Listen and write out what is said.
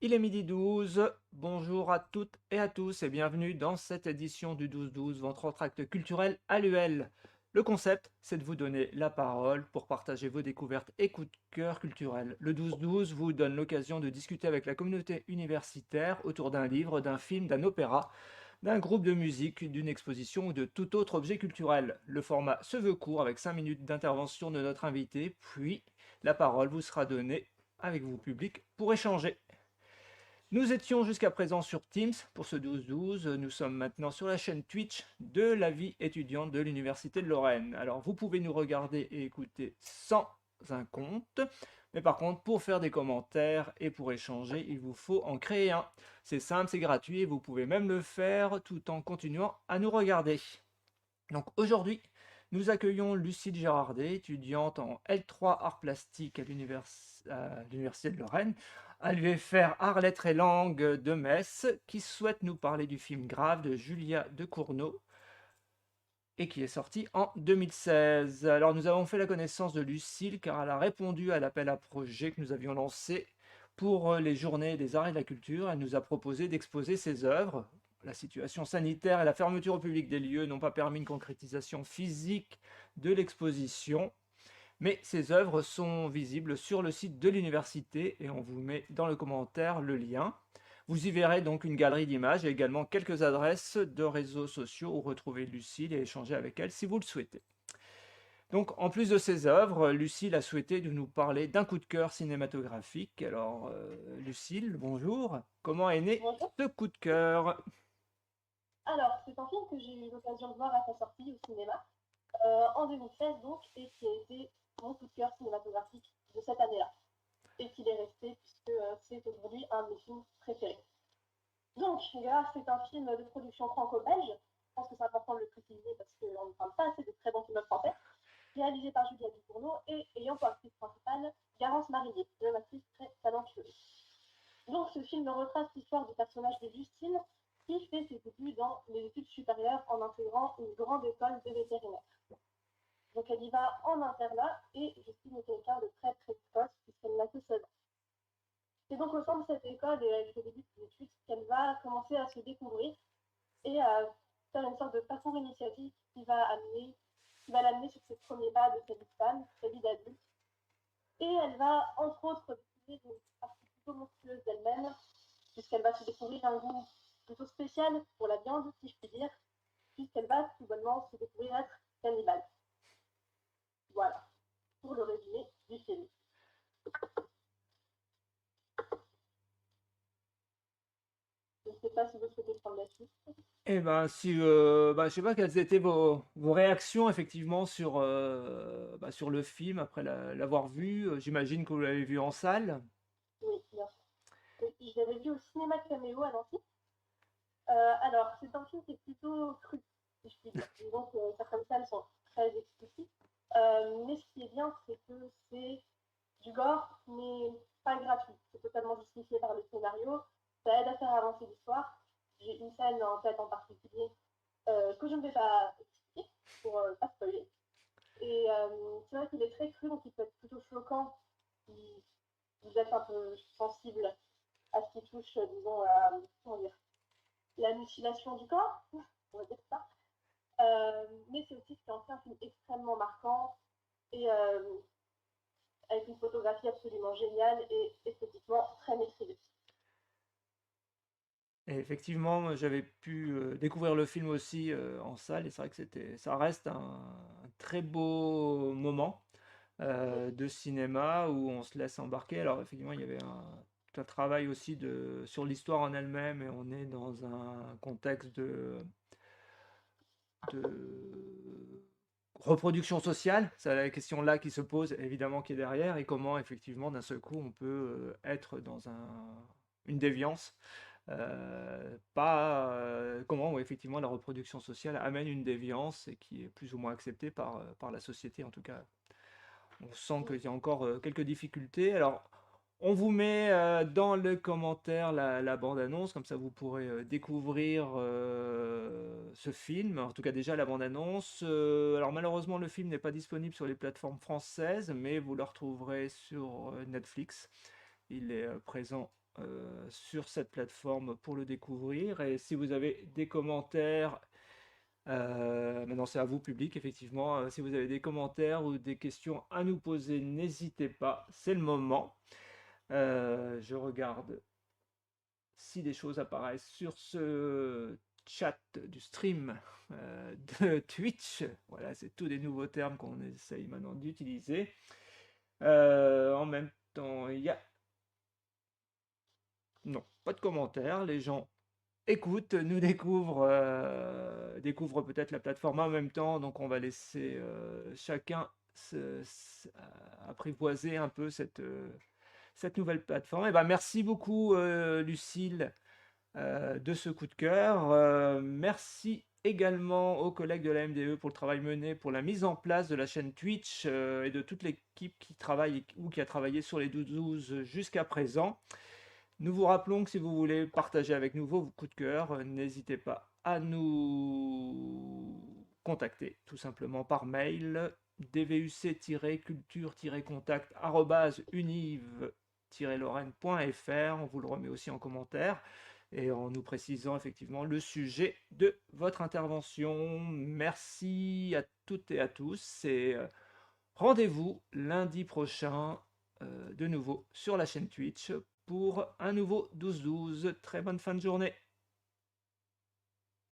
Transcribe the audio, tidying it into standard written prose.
Il est midi 12. Bonjour à toutes et à tous et bienvenue dans cette édition du 12-12, votre entracte culturel annuel. Le concept, c'est de vous donner la parole pour partager vos découvertes et coups de cœur culturels. Le 12-12 vous donne l'occasion de discuter avec la communauté universitaire autour d'un livre, d'un film, d'un opéra, d'un groupe de musique, d'une exposition ou de tout autre objet culturel. Le format se veut court avec 5 minutes d'intervention de notre invité, puis la parole vous sera donnée avec vous public pour échanger. Nous étions jusqu'à présent sur Teams pour ce 12-12. Nous sommes maintenant sur la chaîne Twitch de la vie étudiante de l'Université de Lorraine. Alors, vous pouvez nous regarder et écouter sans un compte. Mais par contre, pour faire des commentaires et pour échanger, il vous faut en créer un. C'est simple, c'est gratuit et vous pouvez même le faire tout en continuant à nous regarder. Donc aujourd'hui, nous accueillons Lucille Gérardet, étudiante en L3 Arts Plastiques à l'Université de Lorraine, à l'UFR Arts, Lettres et Langues de Metz, qui souhaite nous parler du film Grave de Julia Decournau et qui est sorti en 2016. Alors nous avons fait la connaissance de Lucille car elle a répondu à l'appel à projet que nous avions lancé pour les journées des arts et de la culture. Elle nous a proposé d'exposer ses œuvres. La situation sanitaire et la fermeture au public des lieux n'ont pas permis une concrétisation physique de l'exposition, mais ces œuvres sont visibles sur le site de l'université et on vous met dans le commentaire le lien. Vous y verrez donc une galerie d'images et également quelques adresses de réseaux sociaux où retrouver Lucille et échanger avec elle si vous le souhaitez. Donc, en plus de ses œuvres, Lucille a souhaité de nous parler d'un coup de cœur cinématographique. Alors, Lucille, bonjour. Comment est né Bonjour. ce coup de cœur? Alors, c'est un film que j'ai eu l'occasion de voir à sa sortie au cinéma, en 2016 donc, et qui a été mon coup de cœur cinématographique de cette année-là, et qu'il est resté puisque c'est aujourd'hui un de mes films préférés. Donc, Grâce, c'est un film de production franco-belge, je pense que c'est important de le préciser parce qu'on ne parle pas assez de très bons films français, réalisé par Julia Ducournau et ayant pour actrice principale Garance Marinier, une actrice très talentueuse. Donc, ce film retrace l'histoire du personnage de Justine qui fait ses débuts dans les études supérieures en intégrant une grande école de vétérinaire. Donc, elle y va en internat et Justine est quelqu'un de très précoce puisqu'elle n'a que 16 ans. C'est donc au sein de cette école et avec le début de ses études qu'elle va commencer à se découvrir et à faire une sorte de parcours initiatique qui va l'amener sur ses premiers pas de sa vie de femme, sa vie d'adulte. Et elle va, entre autres, découvrir une partie plutôt monstrueuse d'elle-même, puisqu'elle va se découvrir un goût plutôt spécial pour la viande, si je puis dire, puisqu'elle va tout bonnement se découvrir être cannibale. Voilà, pour le résumé du film. Je ne sais pas si vous souhaitez prendre la suite. Eh ben, si, je sais pas quelles étaient vos réactions effectivement sur le film après l'avoir vu. J'imagine que vous l'avez vu en salle. Oui, bien sûr. Oui, je l'avais vu au cinéma Caméo à Nancy. Alors, c'est un film qui est plutôt cru, si je puis dire. Disons que certaines scènes sont très explicites. Mais ce qui est bien, c'est que c'est du gore, mais pas gratuit. C'est totalement justifié par le scénario. Ça aide à faire avancer l'histoire. J'ai une scène en tête en particulier que je ne vais pas expliquer pour pas spoiler. Et c'est vrai qu'il est très cru, donc il peut être plutôt choquant si vous êtes un peu sensible à ce qui touche, disons, à comment dire, la mutilation du corps, on va dire ça. Mais c'est aussi ce qui en fait un film extrêmement marquant et avec une photographie absolument géniale et esthétiquement très maîtrisée. Et effectivement, j'avais pu découvrir le film aussi en salle et c'est vrai que ça reste un très beau moment Oui, de cinéma où on se laisse embarquer. Alors effectivement, il y avait tout un travail aussi sur l'histoire en elle-même et on est dans un contexte de reproduction sociale. C'est la question là qui se pose évidemment qui est derrière et comment effectivement d'un seul coup on peut être dans une déviance. Pas comment ouais, effectivement la reproduction sociale amène une déviance et qui est plus ou moins acceptée par la société en tout cas. On sent oui. qu'il y a encore quelques difficultés. Alors, on vous met dans le commentaire la bande-annonce, comme ça vous pourrez découvrir ce film. En tout cas, déjà la bande-annonce. Alors, malheureusement, le film n'est pas disponible sur les plateformes françaises, mais vous le retrouverez sur Netflix. Il est présent sur cette plateforme pour le découvrir. Et si vous avez des commentaires, maintenant c'est à vous public, effectivement, si vous avez des commentaires ou des questions à nous poser, n'hésitez pas, c'est le moment. Je regarde si des choses apparaissent sur ce chat du stream de Twitch. Voilà, c'est tous des nouveaux termes qu'on essaye maintenant d'utiliser. En même temps, il y a... Non, pas de commentaires. Les gens écoutent, nous découvrent peut-être la plateforme en même temps. Donc on va laisser chacun apprivoiser un peu cette nouvelle plateforme. Et ben, merci beaucoup Lucille de ce coup de cœur. Merci également aux collègues de la MDE pour le travail mené pour la mise en place de la chaîne Twitch et de toute l'équipe qui travaille ou qui a travaillé sur les 12 jusqu'à présent. Nous vous rappelons que si vous voulez partager avec nous vos coups de cœur, n'hésitez pas à nous contacter tout simplement par mail dvuc-contact@univ-lorraine.fr. On vous le remet aussi en commentaire et en nous précisant effectivement le sujet de votre intervention. Merci à toutes et à tous et rendez-vous lundi prochain de nouveau sur la chaîne Twitch pour un nouveau 12-12. Très bonne fin de journée.